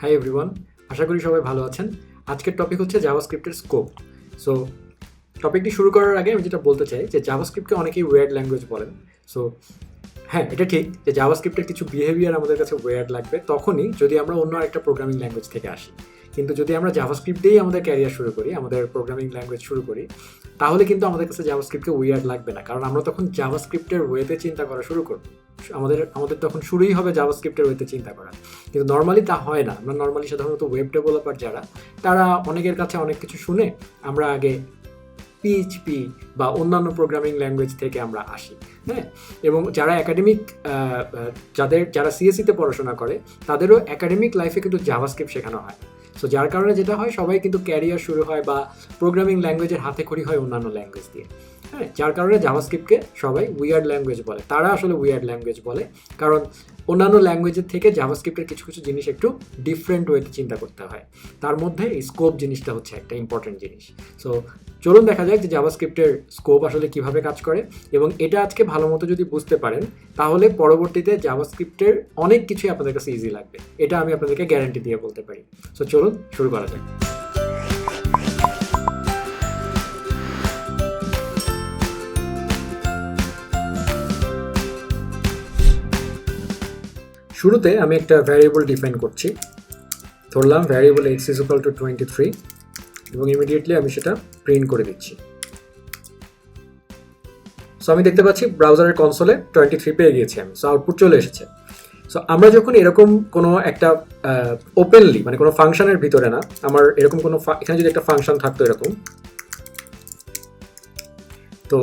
Hi everyone, আশা করি সবাই ভালো আছেন। আজকের টপিক হচ্ছে জাভাস্ক্রিপ্টের স্কোপ। সো টপিকটি শুরু করার আগে আমি যেটা বলতে চাই যে জাভাস্ক্রিপ্টকে অনেকেই ওয়ার্ড ল্যাঙ্গুয়েজ বলেন। সো হ্যাঁ, এটা ঠিক যে জাভাস্ক্রিপ্টের কিছু বিহেভিয়ার আমাদের কাছে ওয়ার্ড লাগবে তখনই যদি আমরা অন্য একটা প্রোগ্রামিং ল্যাঙ্গুয়েজ থেকে আসি। কিন্তু যদি আমরা জাভাস্ক্রিপ্ট দিয়েই আমাদের ক্যারিয়ার শুরু করি, আমাদের প্রোগ্রামিং ল্যাঙ্গুয়েজ শুরু করি, তাহলে কিন্তু আমাদের কাছে জাভাস্ক্রিপ্টকে উইয়ার্ড লাগবে না, কারণ আমরা তখন জাভাস্ক্রিপ্টের ওয়েতে চিন্তা করা শুরু করব। আমাদের তখন শুরুই হবে জাভাস্ক্রিপ্টের ওয়েতে চিন্তা করা। কিন্তু নর্মালি তা হয় না। আমরা নর্মালি সাধারণত ওয়েব ডেভেলপার যারা, তারা অনেকের কাছে অনেক কিছু শুনে আমরা আগে পিএইচপি বা অন্যান্য প্রোগ্রামিং ল্যাঙ্গুয়েজ থেকে আমরা আসি। হ্যাঁ, এবং যারা একাডেমিক যারা সিএসসিতে পড়াশোনা করে তাদেরও একাডেমিক লাইফে কিন্তু জাভাস্ক্রিপ্ট শেখানো হয়। সো যার কারণে যেটা হয়, সবাই কিন্তু ক্যারিয়ার শুরু হয় বা প্রোগ্রামিং ল্যাঙ্গুয়েজের হাতেখড়ি হয় অন্যান্য ল্যাঙ্গুয়েজ দিয়ে। হ্যাঁ, যার কারণে জাভাস্ক্রিপ্টকে সবাই উইয়ার্ড ল্যাঙ্গুয়েজ বলে। তারা আসলে উইয়ার্ড ল্যাঙ্গুয়েজ বলে কারণ অন্যান্য ল্যাঙ্গুয়েজের থেকে জাভাস্ক্রিপ্টের কিছু কিছু জিনিস একটু ডিফারেন্ট ওয়েতে চিন্তা করতে হয়। তার মধ্যে এই স্কোপ জিনিসটা হচ্ছে একটা ইম্পর্টেন্ট জিনিস। সো চলুন দেখা যাক যে জাভাস্ক্রিপ্টের স্কোপ আসলে কিভাবে কাজ করে, এবং এটা আজকে ভালো মতো যদি বুঝতে পারেন তাহলে পরবর্তীতে জাভাস্ক্রিপ্টের অনেক কিছুই আপনাদের কাছে ইজি লাগবে। এটা আমি আপনাদেরকে গ্যারান্টি দিয়ে বলতে পারি। সো চলুন শুরু করা যাক। শুরুতে আমি একটা ভ্যারিয়েবল ডিফাইন করছি। ধরলাম variable x is equal two 23 এবং ইমিডিয়েটলি আমি সেটা প্রিন্ট করে দিচ্ছি। সো আমি দেখতে পাচ্ছি ব্রাউজারের কনসোলে 23 পেয়ে গিয়েছি আমি। সো আউটপুট চলে এসেছে। সো আমরা যখন এরকম কোনো একটা ওপেনলি, মানে কোনো ফাংশনের ভিতরে না, আমার এরকম কোনো এখানে যদি একটা ফাংশন থাকতো এরকম, তো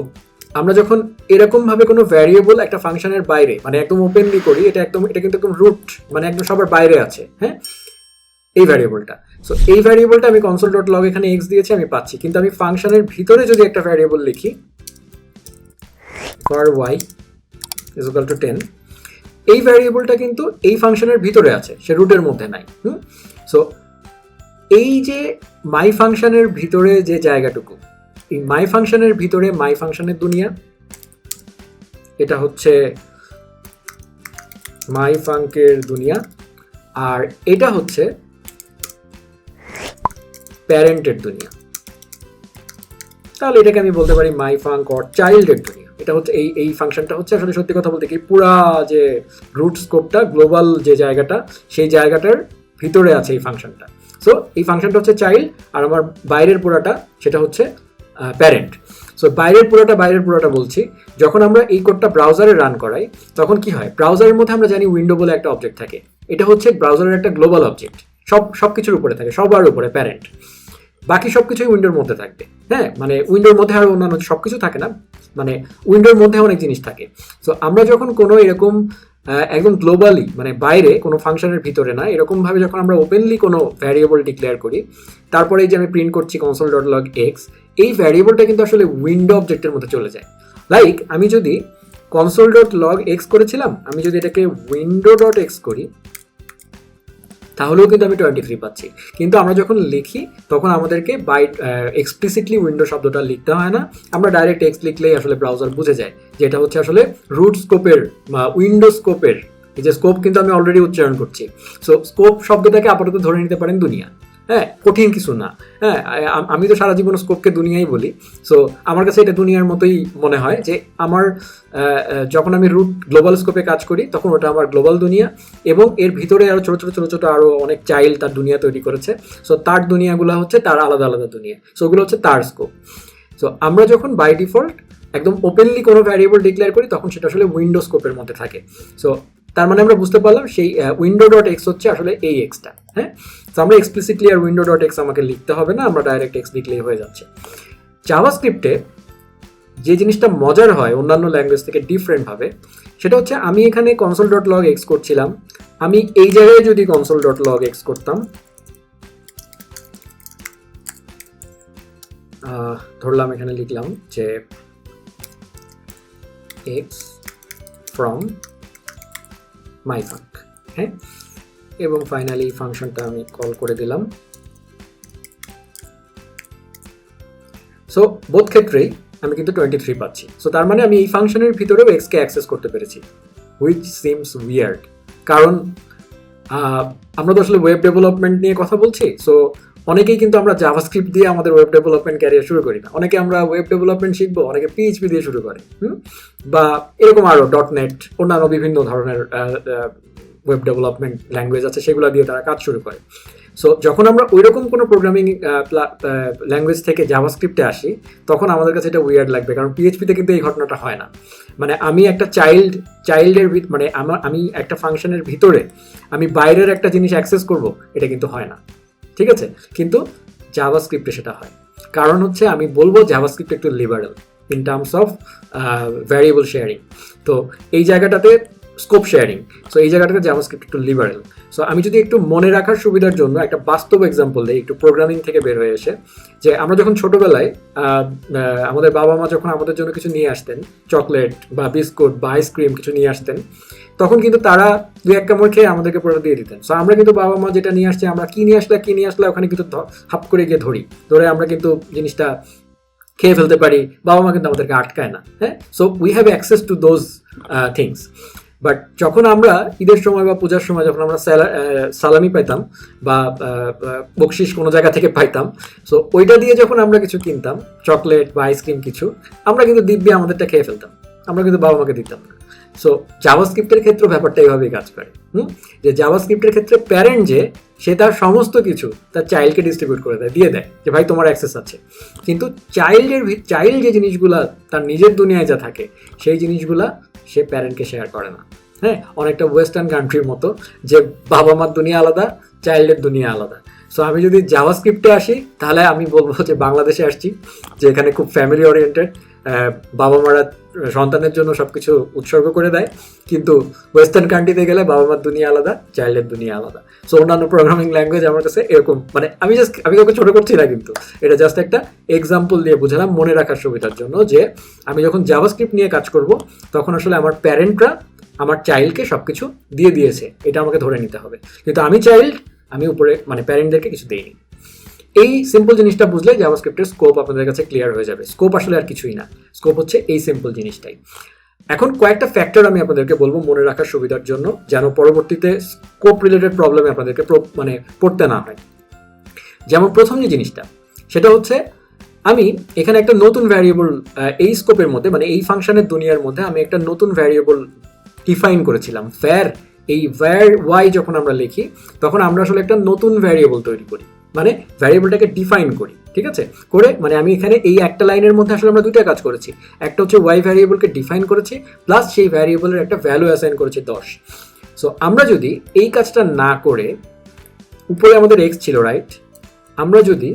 আমরা যখন এরকমভাবে কোনো ভ্যারিয়েবল একটা ফাংশনের বাইরে, মানে একদম ওপেনলি করি, এটা কিন্তু একদম রুট, মানে একদম সবার বাইরে আছে। হ্যাঁ, এই ভ্যারিয়েবলটা। সো এই ভ্যারিয়েবলটা আমি কনসোল ডট লগ এখানে এক্স দিয়েছি, আমি পাচ্ছি। কিন্তু আমি ফাংশনের ভিতরে যদি একটা ভ্যারিয়েবল লিখি for Y is equal to 10, এই ভ্যারিয়েবলটা কিন্তু এই ফাংশনের ভিতরে আছে, সে রুটের মধ্যে নাই। সো এই যে মাই ফাংশনের ভিতরে যে জায়গাটুকু, এই মাই ফাংশনের ভিতরে মাই ফাংশনের দুনিয়া, এটা হচ্ছে মাই ফাংকের দুনিয়া, আর এটা হচ্ছে প্যারেন্টের দুনিয়া। তাহলে এটাকে আমি বলতে পারি মাই ফাংক অর চাইল্ডের দুনিয়া। এটা হচ্ছে এই ফাংশনটা হচ্ছে আসলে সত্যি কথা বলতে কি পুরা যে রুট স্কোপটা, গ্লোবাল যে জায়গাটা, সেই জায়গাটার ভিতরে আছে এই ফাংশনটা। সো এই ফাংশনটা হচ্ছে চাইল্ড, আর আমার বাইরের পুরাটা সেটা হচ্ছে প্যারেন্ট। সো বাইরের পুরোটা বলছি, যখন আমরা এই কোডটা ব্রাউজারে রান করাই তখন কি হয়, ব্রাউজারের মধ্যে আমরা জানি উইন্ডো বলে একটা অবজেক্ট থাকে। এটা হচ্ছে ব্রাউজারের একটা গ্লোবাল অবজেক্ট, সব কিছুর উপরে থাকে, সবার উপরে প্যারেন্ট। বাকি সব কিছুই উইন্ডোর মধ্যে থাকবে। হ্যাঁ, মানে উইন্ডোর মধ্যে আরও অন্যান্য সব কিছু থাকে না, মানে উইন্ডোর মধ্যে অনেক জিনিস থাকে। সো আমরা যখন কোনো এরকম একদম গ্লোবালি, মানে বাইরে কোনো ফাংশনের ভিতরে না, এরকমভাবে যখন আমরা ওপেনলি কোনো ভ্যারিয়েবল ডিক্লেয়ার করি, তারপরে এই যে আমি প্রিন্ট করছি কনসোল ডট লগ এক্স, এই ভ্যারিয়েবলটা কিন্তু আসলে উইন্ডো অবজেক্টের মধ্যে চলে যায়। লাইক আমি যদি কনসোল ডট লগ এক্স করেছিলাম, আমি যদি এটাকে উইন্ডো ডট এক্স করি তাহলেও কিন্তু আমি 23 পাচ্ছি। কিন্তু আমরা যখন লিখি তখন আমাদেরকে এক্সপ্লিসিটলি উইন্ডো শব্দটা লিখতে হয় না, আমরা ডাইরেক্ট এক্স লিখলেই আসলে ব্রাউজার বুঝে যায় যে এটা হচ্ছে আসলে রুট স্কোপের বা উইন্ডো স্কোপের। এই যে স্কোপ কিন্তু আমি অলরেডি উচ্চারণ করছি। সো স্কোপ শব্দটাকে আপাতত ধরে নিতে পারেন দুনিয়া। হ্যাঁ, কঠিন কিছু না। হ্যাঁ, আমি তো সারা জীবন স্কোপকে দুনিয়াই বলি। সো আমার কাছে এটা দুনিয়ার মতোই মনে হয় যে আমার যখন আমি রুট গ্লোবাল স্কোপে কাজ করি তখন ওটা আমার গ্লোবাল দুনিয়া, এবং এর ভিতরে আরও ছোটো আরও অনেক চাইল্ড তার দুনিয়া তৈরি করেছে। সো তার দুনিয়াগুলো হচ্ছে তার আলাদা আলাদা দুনিয়া। সো ওগুলো হচ্ছে তার স্কোপ। সো আমরা যখন বাই ডিফল্ট একদম ওপেনলি কোনো ভ্যারিয়েবল ডিক্লেয়ার করি তখন সেটা আসলে উইন্ডো স্কোপের মধ্যে থাকে। সো তার মানে আমরা বুঝতে পারলাম সেই উইন্ডো ডট এক্স হচ্ছে আসলে এই এক্সটা। হ্যাঁ, তো আমরা এক্সপ্লিসিটলি আর উইন্ডো ডট এক্স আমাকে লিখতে হবে না, আমরা ডাইরেক্ট এক্স লিখলেই হয়ে যাচ্ছে। জাভাস্ক্রিপ্টে যে জিনিসটা মজার হয় অন্যান্য ল্যাঙ্গুয়েজ থেকে ডিফারেন্টভাবে, সেটা হচ্ছে আমি এখানে কনসোল ডট লগ এক্স করছিলাম, আমি এই জায়গায় যদি কনসোল ডট লগ এক্স করতাম, ধরলাম এখানে লিখলাম যে এক্স ফ্রম মাই ফাংক। হ্যাঁ, এবং ফাইনালি ফাংশনটা আমি কল করে দিলাম। সো বোথ ক্ষেত্রেই আমি কিন্তু 23 পাচ্ছি। সো তার মানে আমি এই ফাংশনের ভিতরেও এক্সকে অ্যাক্সেস করতে পেরেছি, হুইচ সিমস উইয়ার্ড। কারণ আমরা তো আসলে ওয়েব ডেভেলপমেন্ট নিয়ে কথা বলছি, সো অনেকেই কিন্তু আমরা জাভাস্ক্রিপ্ট দিয়ে আমাদের ওয়েব ডেভেলপমেন্ট ক্যারিয়ার শুরু করি না। অনেকে আমরা ওয়েব ডেভেলপমেন্ট শিখবো, অনেকে পিএইচপি দিয়ে শুরু করে, বা এরকম আরও .NET অন্যান্য বিভিন্ন ধরনের ওয়েব ডেভেলপমেন্ট ল্যাঙ্গুয়েজ আছে, সেগুলো দিয়ে তারা কাজ শুরু করে। সো যখন আমরা ওইরকম কোনো প্রোগ্রামিং ল্যাঙ্গুয়েজ থেকে জাভাস্ক্রিপ্টে আসি, তখন আমাদের কাছে এটা উইয়ার্ড লাগবে, কারণ পিএইচপিতে কিন্তু এই ঘটনাটা হয় না। মানে আমি একটা চাইল্ডের মানে আমি একটা ফাংশনের ভিতরে আমি বাইরের একটা জিনিস অ্যাক্সেস করব, এটা কিন্তু হয় না, ঠিক আছে? কিন্তু জাভাস্ক্রিপ্টে সেটা হয়। কারণ হচ্ছে আমি বলবো জাভাস্ক্রিপ্ট একটু liberal in terms of variable sharing. তো এই জায়গাটাতে স্কোপ শেয়ারিং, সো এই জায়গাটাতে জাভাস্ক্রিপ্ট একটু লিবারেল। সো আমি যদি একটু মনে রাখার সুবিধার জন্য একটা বাস্তব এক্সাম্পল দিই, একটু প্রোগ্রামিং থেকে বের হয়ে এসে, যে আমরা যখন ছোটোবেলায় আমাদের বাবা মা যখন আমাদের জন্য কিছু নিয়ে আসতেন, চকলেট বা বিস্কুট বা আইসক্রিম কিছু নিয়ে আসতেন, তখন কিন্তু তারা 2-1 কামড় খেয়ে আমাদেরকে পুরো দিয়ে দিতেন। সো আমরা কিন্তু বাবা মা যেটা নিয়ে আসছে, আমরা কি নিয়ে আসলে ওখানে কিন্তু হাপ করে গিয়ে ধরে আমরা কিন্তু জিনিসটা খেয়ে ফেলতে পারি, বাবা মা কিন্তু আমাদেরকে আটকায় না। হ্যাঁ, so we have access to those things. But যখন আমরা ঈদের সময় বা পূজার সময় যখন আমরা সালামি পাইতাম বা বকশিস কোনো জায়গা থেকে পাইতাম, সো ওইটা দিয়ে যখন আমরা কিছু কিনতাম, চকলেট বা আইসক্রিম কিছু, আমরা কিন্তু দিব্যি আমাদেরটা খেয়ে ফেলতাম, আমরা কিন্তু বাবা মাকে দিতাম না। সো জাভাস্ক্রিপ্টের ক্ষেত্রে ব্যাপারটা এইভাবেই কাজ করে, যে জাভাস্ক্রিপ্টের ক্ষেত্রে প্যারেন্ট যে সে তার সমস্ত কিছু তার চাইল্ডকে ডিস্ট্রিবিউট করে দিয়ে দেয় যে ভাই তোমার অ্যাক্সেস আছে। কিন্তু চাইল্ড যে জিনিসগুলা তার নিজের দুনিয়ায় যা থাকে, সেই জিনিসগুলা সে প্যারেন্টকে শেয়ার করে না। হ্যাঁ, অনেকটা ওয়েস্টার্ন কান্ট্রির মতো, যে বাবা মার দুনিয়া আলাদা, চাইল্ডের দুনিয়া আলাদা। সো আমি যদি জাভাস্ক্রিপ্টে আসি, তাহলে আমি বলবো যে বাংলাদেশে আসছি, যে এখানে খুব ফ্যামিলি ওরিয়েন্টেড, বাবা মারা সন্তানের জন্য সবকিছু উৎসর্গ করে দেয়। কিন্তু ওয়েস্টার্ন কান্ট্রিতে গেলে বাবা মার দুনিয়া আলাদা, চাইল্ডের দুনিয়া আলাদা। সো অন্যান্য প্রোগ্রামিং ল্যাঙ্গুয়েজ আমার কাছে এরকম, মানে আমি কাউকে ছোটো করছি না, কিন্তু এটা জাস্ট একটা এক্সাম্পল দিয়ে বুঝালাম মনে রাখার সুবিধার জন্য, যে আমি যখন জাভাস্ক্রিপ্ট নিয়ে কাজ করব, তখন আসলে আমার প্যারেন্টরা আমার চাইল্ডকে সবকিছু দিয়ে দিয়েছে, এটা আমাকে ধরে নিতে হবে। কিন্তু আমি উপরে মানে প্যারেন্টদেরকে কিছু দিইনি। এই সিম্পল জিনিসটা বুঝলে জাভাস্ক্রিপ্টের স্কোপ আপনাদের কাছে ক্লিয়ার হয়ে যাবে। স্কোপ আসলে আর কিছুই না, স্কোপ হচ্ছে এই সিম্পল জিনিসটাই। এখন কয়েকটা ফ্যাক্টর আমি আপনাদেরকে বলবো মনে রাখার সুবিধার জন্য, যেন পরবর্তীতে স্কোপ রিলেটেড প্রবলেমে আপনাদেরকে মানে পড়তে না হয়। যেমন প্রথম যে জিনিসটা, সেটা হচ্ছে আমি এখানে একটা নতুন ভ্যারিয়েবল এই স্কোপের মধ্যে, মানে এই ফাংশনের দুনিয়ার মধ্যে আমি একটা নতুন ভ্যারিয়েবল ডিফাইন করেছিলাম। এই ওয়াই যখন আমরা লিখি, তখন আমরা আসলে একটা নতুন ভ্যারিয়েবল তৈরি করি, মানে ভ্যারিয়েবলটাকে ডিফাইন করি, ঠিক আছে? করে মানে আমি এখানে এই একটা লাইনের মধ্যে আসলে আমরা দুইটা কাজ করেছি। একটা হচ্ছে ওয়াই ভ্যারিয়েবলকে ডিফাইন করেছি, প্লাস সেই ভ্যারিয়েবলের একটা ভ্যালু অ্যাসাইন করেছি 10। সো আমরা যদি এই কাজটা না করে, উপরে আমাদের এক্স ছিল, রাইট? আমরা যদি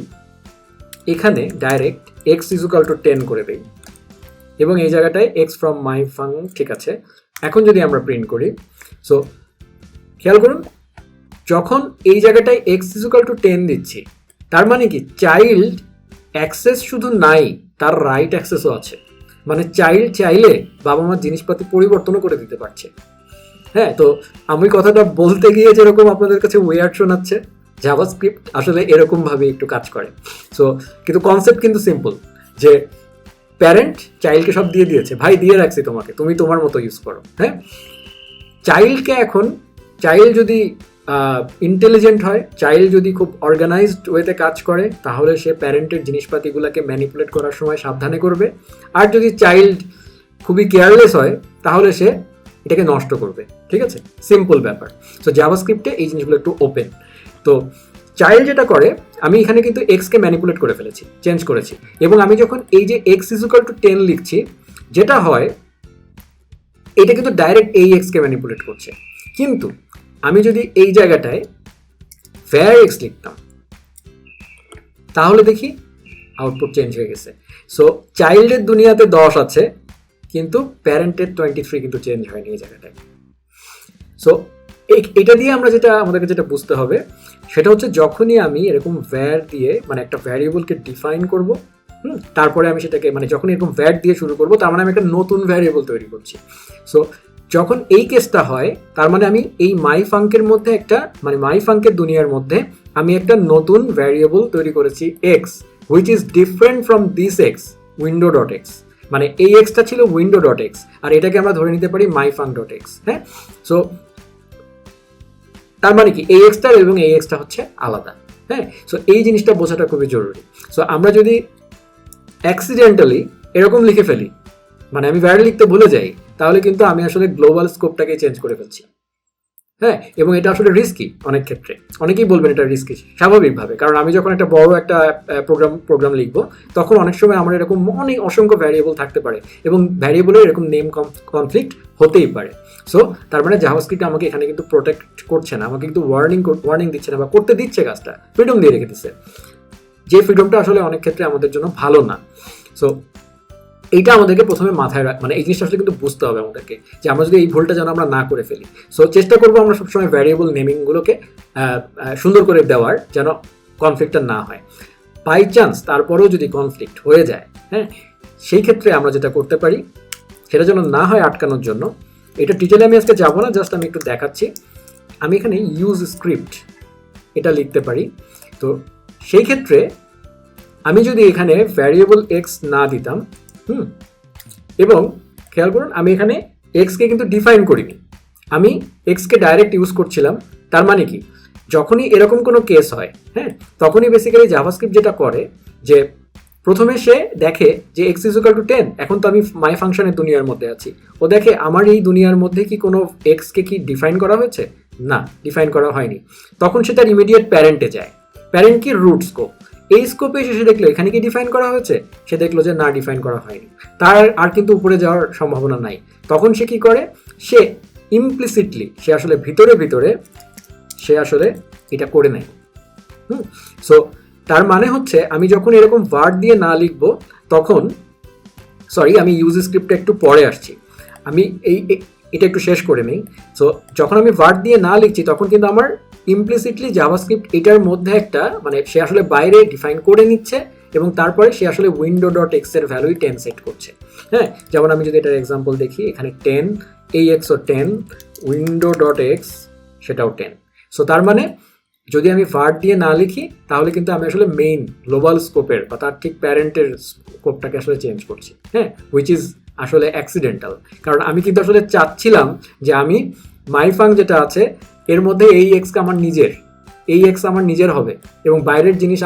এখানে direct x is equal to 10 করে দিই, এবং এই জায়গাটায় এক্স ফ্রম মাই ফাং, ঠিক আছে? এখন যদি আমরা প্রিন্ট করি, সো খেয়াল করুন, যখন এই জায়গাটায় এক্স ইজ ইকুয়াল টু 10 দিচ্ছি, তার মানে কি চাইল্ড অ্যাক্সেস শুধু নাই, তার রাইট অ্যাক্সেসও আছে। মানে চাইল্ড চাইলে বাবা মার জিনিসপাতি পরিবর্তনও করে দিতে পারছে। হ্যাঁ, তো আমি কথাটা বলতে গিয়ে যেরকম আপনাদের কাছে ওয়ার্ড শোনাচ্ছে, জাভাস্ক্রিপ্ট আসলে এরকমভাবে একটু কাজ করে। সো কিন্তু কনসেপ্ট কিন্তু সিম্পল, যে প্যারেন্ট চাইল্ডকে সব দিয়ে দিয়েছে, ভাই দিয়ে রাখছি তোমাকে, তুমি তোমার মতো ইউজ করো। হ্যাঁ, চাইল্ডকে এখন, চাইল্ড যদি ইন্টেলিজেন্ট হয়, চাইল্ড যদি খুব অর্গানাইজড ওয়েতে কাজ করে, তাহলে সে প্যারেন্টের জিনিসপাতিগুলোকে ম্যানিপুলেট করার সময় সাবধানে করবে। আর যদি চাইল্ড খুবই কেয়ারলেস হয়, তাহলে সে এটাকে নষ্ট করবে, ঠিক আছে? সিম্পল ব্যাপার। সো জাভাস্ক্রিপ্টে এই জিনিসগুলো একটু ওপেন। তো চাইল্ড যেটা করে, আমি এখানে কিন্তু এক্সকে ম্যানিপুলেট করে ফেলেছি, চেঞ্জ করেছি, এবং আমি যখন এই যে এক্স ইজ ইকুয়াল টু 10 লিখছি, যেটা হয় এটা কিন্তু ডাইরেক্ট এই এক্সকে ম্যানিপুলেট করছে। কিন্তু আমি যদি এই জায়গাটায় var x লিখতাম, তাহলে দেখি আউটপুট চেঞ্জ হয়ে গেছে। সো চাইল্ডের দুনিয়াতে 10 আছে, কিন্তু প্যারেন্টের 23 কিন্তু চেঞ্জ হয়নি এই জায়গাটায়। সো এটা দিয়ে আমাদেরকে যেটা বুঝতে হবে, সেটা হচ্ছে যখনই আমি এরকম var দিয়ে, মানে একটা ভ্যারিয়েবলকে ডিফাইন করব, তারপরে আমি সেটাকে, মানে যখন এরকম var দিয়ে শুরু করব, তার মানে আমি একটা নতুন ভ্যারিয়েবল তৈরি করছি। সো যখন এই কেসটা হয়, তার মানে আমি এই মাই ফাঙ্কের মধ্যে একটা, মানে মাই ফাঙ্কের দুনিয়ার মধ্যে আমি একটা নতুন ভ্যারিয়েবল তৈরি করেছি x, which is different from this x, window.x। মানে এই এক্সটা ছিল window.x, আর এটাকে আমরা ধরে নিতে পারি myfunk.x। হ্যাঁ, সো তার মানে কি এই এক্সটা এবং এই এক্সটা হচ্ছে আলাদা। হ্যাঁ, সো এই জিনিসটা বোঝাটা খুবই জরুরি। সো আমরা যদি অ্যাক্সিডেন্টালি এরকম লিখে ফেলি, মানে আমি ভ্যারিয়েবল লিখতে ভুলে যাই, তাহলে কিন্তু আমি আসলে গ্লোবাল স্কোপটাকে চেঞ্জ করে ফেলছি। হ্যাঁ, এবং এটা আসলে রিস্কি অনেক ক্ষেত্রে। অনেকেই বলবেন এটা রিস্কি, স্বাভাবিকভাবে, কারণ আমি যখন একটা বড় একটা প্রোগ্রাম লিখবো, তখন অনেক সময় আমার এরকম অসংখ্য ভ্যারিয়েবল থাকতে পারে এবং ভ্যারিয়েবলের এরকম নেম কনফ্লিক্ট হতেই পারে। সো তার মানে জাভাস্ক্রিপ্ট আমাকে এখানে কিন্তু প্রোটেক্ট করছে না, আমাকে কিন্তু ওয়ার্নিং দিচ্ছে না, বা করতে দিচ্ছে কাজটা, ফ্রিডম দিয়ে রেখে দিচ্ছে, যে ফ্রিডমটা আসলে অনেক ক্ষেত্রে আমাদের জন্য ভালো না। সো এইটা আমাদেরকে প্রথমে মাথায় মানে এই জিনিসটা আসলে কিন্তু বুঝতে হবে আমাদেরকে, যে আমরা যদি এই ভুলটা যেন আমরা না করে ফেলি। সো চেষ্টা করবো আমরা সবসময় ভ্যারিয়েবল নেমিংগুলোকে সুন্দর করে দেওয়ার, যেন কনফ্লিক্টটা না হয়। বাই চান্স তারপরেও যদি কনফ্লিক্ট হয়ে যায়, হ্যাঁ, সেই ক্ষেত্রে আমরা যেটা করতে পারি, সেটা যেন না হয় আটকানোর জন্য, এটা ডিটেলে আমি আজকে যাবো না, জাস্ট আমি একটু দেখাচ্ছি। আমি এখানে ইউজ স্ক্রিপ্ট এটা লিখতে পারি। তো সেই ক্ষেত্রে আমি যদি এখানে ভ্যারিয়েবল এক্স না দিতাম, এবং খেয়াল করুন আমি এখানে এক্সকে কিন্তু ডিফাইন করিনি, আমি এক্সকে ডাইরেক্ট ইউজ করছিলাম। তার মানে কি, যখনই এরকম কোনো কেস হয়, হ্যাঁ, তখনই বেসিক্যালি জাভাস্ক্রিপ্ট যেটা করে, যে প্রথমে সে দেখে যে এক্স ইজ ইকুয়াল টু 10, এখন তো আমি মাই ফাংশনের দুনিয়ার মধ্যে আছি, ও দেখে আমার এই দুনিয়ার মধ্যে কি কোনো এক্সকে কি ডিফাইন করা হয়েছে, না, ডিফাইন করা হয়নি। তখন সে তার ইমিডিয়েট প্যারেন্টে যায়, প্যারেন্ট কি রুট স্কোপ, এই স্কোপে এসে দেখলো এখানে কি ডিফাইন করা হয়েছে, সে দেখলো যে না, ডিফাইন করা হয়নি, তার আর কিন্তু উপরে যাওয়ার সম্ভাবনা নাই। তখন সে কি করে, সে ইমপ্লিসিটলি সে আসলে ভিতরে সে আসলে এটা করে নেয়। সো তার মানে হচ্ছে আমি যখন এরকম ওয়ার্ড দিয়ে না লিখবো, তখন আমি ইউজ স্ক্রিপ্টটা একটু পরে আসছি, আমি এটা একটু শেষ করে নিই। সো যখন আমি ওয়ার্ড দিয়ে না লিখছি, তখন কিন্তু আমার ইমপ্লিসিটলি জাভাস্ক্রিপ্ট এটার মধ্যে একটা, মানে সে আসলে বাইরে ডিফাইন করে নিচ্ছে, এবং তারপরে সে আসলে উইন্ডো ডট এক্স এর ভ্যালুই 10 সেট করছে। হ্যাঁ, যেমন আমি যদি এটার এক্সাম্পল দেখি, এখানে 10, এই এক্সও 10, উইন্ডো ডট এক্স সেটাও 10। সো তার মানে যদি আমি ভার্ড দিয়ে না লিখি, তাহলে কিন্তু আমি আসলে মেইন গ্লোবাল স্কোপের বা তার ঠিক প্যারেন্টের স্কোপটাকে আসলে চেঞ্জ করছি। হ্যাঁ, হুইচ ইজ আসলে অ্যাক্সিডেন্টাল, কারণ আমি কিন্তু আসলে চাচ্ছিলাম যে আমি মাই ফাং যেটা আছে এর মধ্যে এই এক্সকে আমার নিজের, এই এক্স আমার নিজের হবে, এবং বাইরের জিনিস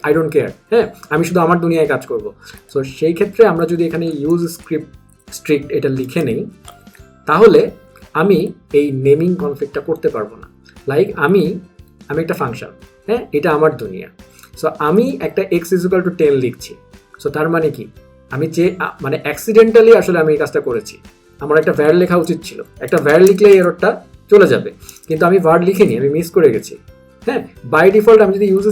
আই ডোন্ট কেয়ার। হ্যাঁ, আমি শুধু আমার দুনিয়ায় কাজ করব। সো সেই ক্ষেত্রে আমরা যদি এখানে ইউজ স্ট্রিক্ট এটা লিখে নেই, তাহলে আমি এই নেমিং কনফ্লিক্টটা করতে পারবো না। লাইক আমি একটা ফাংশন, হ্যাঁ, এটা আমার দুনিয়া। সো আমি একটা এক্স ইজ ইকুয়াল টু 10 লিখছি। সো তার মানে কি, আমি যে মানে অ্যাক্সিডেন্টালি আসলে আমি এই কাজটা করেছি, আমার একটা ভ্যার লেখা উচিত ছিল, একটা ভ্যার লিখলে এররটা চলে যাবে, কিন্তু আমি ভার্ড লিখিনি, আমি মিস করে গেছি। হ্যাঁ, বাই ডিফল্ট আমি যদি ইউজ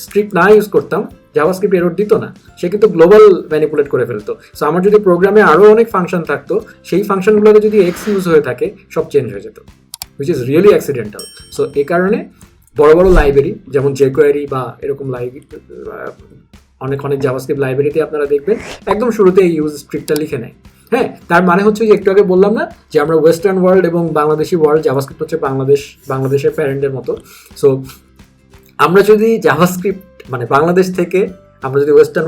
স্ক্রিপ্ট না ইউজ করতাম, জাভাস্ক্রিপ্ট এরর দিত না, সে কিন্তু গ্লোবাল ম্যানিপুলেট করে ফেলতো। সো আমার যদি প্রোগ্রামে আরও অনেক ফাংশন থাকতো, সেই ফাংশনগুলোতে যদি এক্স ইউজ হয়ে থাকে, সব চেঞ্জ হয়ে যেত, which is really accidental. So এই কারণে বড় বড় লাইব্রেরি যেমন jQuery বা এরকম অনেক জাভাস্ক্রিপ্ট লাইব্রেরিতে আপনারা দেখবেন একদম শুরুতে এই ইউজ স্ক্রিপ্টটা লিখে নেয়। হ্যাঁ, তার মানে হচ্ছে যে একটু আগে বললাম না যে আমরা ওয়েস্টার্ন ওয়ার্ল্ড এবং বাংলাদেশি ওয়ার্ল্ড, জাভাস্ক্রিপ্ট হচ্ছে বাংলাদেশের প্যারেন্টের মতো। সো আমরা যদি জাভাস্ক্রিপ্ট মানে বাংলাদেশ থেকে আমরা যদি ওয়েস্টার্ন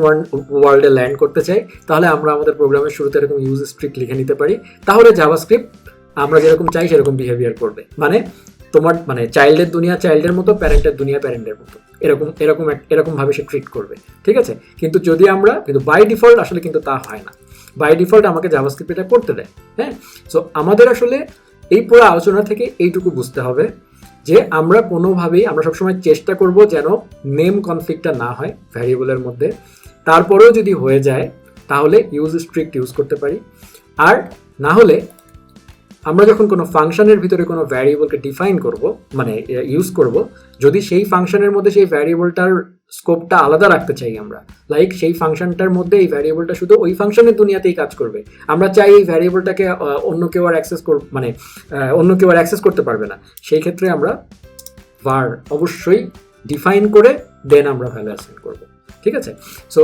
ওয়ার্ল্ডে ল্যান্ড করতে চাই, তাহলে আমরা আমাদের প্রোগ্রামের শুরুতে এরকম ইউজ স্ক্রিপ্ট লিখে নিতে পারি। তাহলে জাভাস্ক্রিপ্ট আমরা যেরকম চাই সেরকম বিহেভিয়ার করবে, মানে তোমার মানে চাইল্ডের দুনিয়া চাইল্ডের মতো, প্যারেন্টের দুনিয়া প্যারেন্টের মতো, এরকম ভাবে সে ট্রিট করবে। ঠিক আছে, কিন্তু যদি আমরা কিন্তু বাই ডিফল্ট আসলে কিন্তু তা হয় না, বাই ডিফল্ট আমাকে জাভাস্ক্রিপ্ট এটা করতে দেয়। হ্যাঁ, সো আমাদের আসলে এই পুরো আলোচনা থেকে এইটুকু বুঝতে হবে যে আমরা কোনোভাবেই আমরা সবসময় চেষ্টা করব যেন নেম কনফ্লিক্টটা না হয় ভ্যারিয়েবলের মধ্যে। তারপরেও যদি হয়ে যায় তাহলে ইউজ স্ট্রিক্ট ইউজ করতে পারি, আর না হলে আমরা যখন কোনো ফাংশনের ভিতরে কোনো ভ্যারিয়েবলকে ডিফাইন করব মানে ইউজ করব, যদি সেই ফাংশনের মধ্যে সেই ভ্যারিয়েবলটার স্কোপটা আলাদা রাখতে চাই আমরা, লাইক সেই ফাংশনটার মধ্যে এই ভ্যারিয়েবলটা শুধু ওই ফাংশনের দুনিয়াতেই কাজ করবে, আমরা চাই এই ভ্যারিয়েবলটাকে অন্য কেউ আর অ্যাক্সেস করতে পারবে না, সেই ক্ষেত্রে আমরা var অবশ্যই ডিফাইন করে দেন আমরা ভ্যালু অ্যাসাইন করব। ঠিক আছে, সো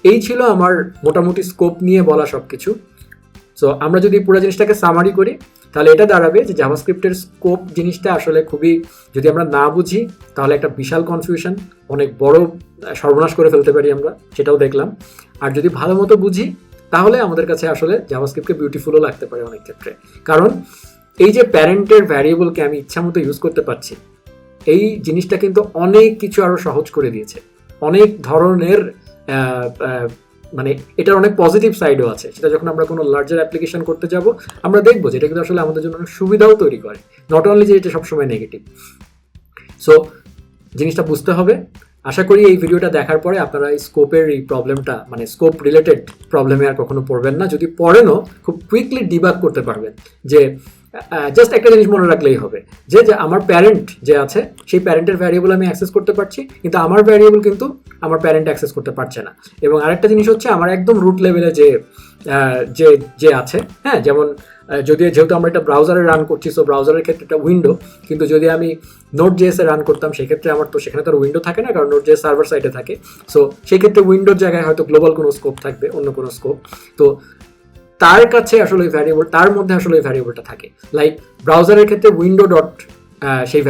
এই ছিল আমার মোটামুটি স্কোপ নিয়ে বলা সব কিছু। সো আমরা যদি পুরো জিনিসটাকে সামারি করি, তাহলে এটা দাঁড়াবে যে জাভাস্ক্রিপ্টের স্কোপ জিনিসটা আসলে খুবই, যদি আমরা না বুঝি তাহলে একটা বিশাল কনফিউশন, অনেক বড় সর্বনাশ করে ফেলতে পারি আমরা, সেটাও দেখলাম। আর যদি ভালো মতো বুঝি তাহলে আমাদের কাছে আসলে জাভাস্ক্রিপ্টকে বিউটিফুলও লাগতে পারে অনেক ক্ষেত্রে, কারণ এই যে প্যারেন্টের ভ্যারিয়েবলকে আমি ইচ্ছা মতো ইউজ করতে পারছি, এই জিনিসটা কিন্তু অনেক কিছু আরো সহজ করে দিয়েছে। অনেক ধরনের মানে এটার অনেক পজিটিভ সাইডও আছে। সেটা যখন আমরা কোনো লার্জার অ্যাপ্লিকেশন করতে যাব আমরা দেখবো যে এটা কিন্তু আসলে আমাদের জন্য অনেক সুবিধাও তৈরি করে, নট অনলি যে এটা সবসময় নেগেটিভ। সো জিনিসটা বুঝতে হবে। আশা করি এই ভিডিওটা দেখার পরে আপনারা এই স্কোপের এই প্রবলেমটা, মানে স্কোপ রিলেটেড প্রবলেমে আর কখনো পড়বেন না। যদি পড়েনও খুব কুইকলি ডিবাগ করতে পারবেন। যে জাস্ট একটা জিনিস মনে রাখলেই হবে যে আমার প্যারেন্ট যে আছে সেই প্যারেন্টের ভ্যারিয়েবল আমি অ্যাক্সেস করতে পারছি, কিন্তু আমার ভ্যারিয়েবল কিন্তু আমার প্যারেন্ট অ্যাক্সেস করতে পারছে না। এবং আরেকটা জিনিস হচ্ছে আমার একদম রুট লেভেলে যে আছে, হ্যাঁ, যেমন যেহেতু আমরা এটা ব্রাউজারে রান করছি, সো ব্রাউজারের ক্ষেত্রে এটা উইন্ডো, কিন্তু যদি আমি নোট জেএসে রান করতাম সেক্ষেত্রে আমার তো সেখানে তো উইন্ডো থাকে না, কারণ নোট জেএস সার্ভার সাইডে থাকে। সো সেই ক্ষেত্রে উইন্ডোর জায়গায় হয়তো গ্লোবাল কোনো স্কোপ থাকবে, অন্য কোনো স্কোপ। তো তার কাছে আসলে ওই ভ্যারিয়েবল, তার মধ্যে আসলে ওই ভ্যারিয়েবলটা থাকে। লাইক ব্রাউজারের ক্ষেত্রে উইন্ডো ডট সেই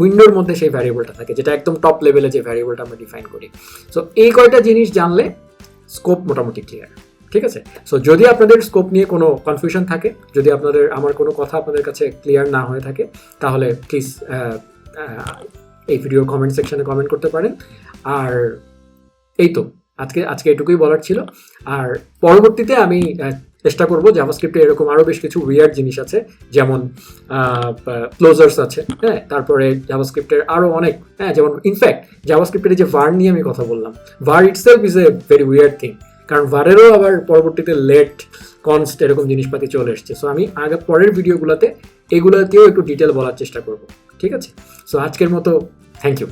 উইন্ডোর মধ্যে সেই ভ্যারিয়েবলটা থাকে, যেটা একদম টপ লেভেলে যে ভ্যারিয়েবলটা আমরা ডিফাইন করি। সো এই কয়টা জিনিস জানলে স্কোপ মোটামুটি ক্লিয়ার। ঠিক আছে? সো যদি আপনাদের স্কোপ নিয়ে কোনো কনফিউশন থাকে, যদি আমার কোনো কথা আপনাদের কাছে ক্লিয়ার না হয়ে থাকে, তাহলে প্লিজ এই ভিডিওর কমেন্ট সেকশনে কমেন্ট করতে পারেন। আর এই তো আজকে এটুকুই বলার ছিল। আর পরবর্তীতে আমি চেষ্টা করবো, জাভাস্ক্রিপ্টে এরকম আরও বেশ কিছু উইয়ার্ড জিনিস আছে, যেমন ক্লোজার্স আছে, হ্যাঁ, তারপরে জাভাস্ক্রিপ্টের আরও অনেক, হ্যাঁ, যেমন ইনফ্যাক্ট জাভাস্ক্রিপ্টের যে ভার নিয়ে আমি কথা বললাম, ভার itself is a very weird thing, কারণ ভারেরও আবার পরবর্তীতে লেট, কনস্ট এরকম জিনিসপাতি চলে এসছে। সো আমি পরের ভিডিওগুলোতে এগুলোতেও একটু ডিটেল বলার চেষ্টা করব। ঠিক আছে? সো আজকের মতো থ্যাংক ইউ।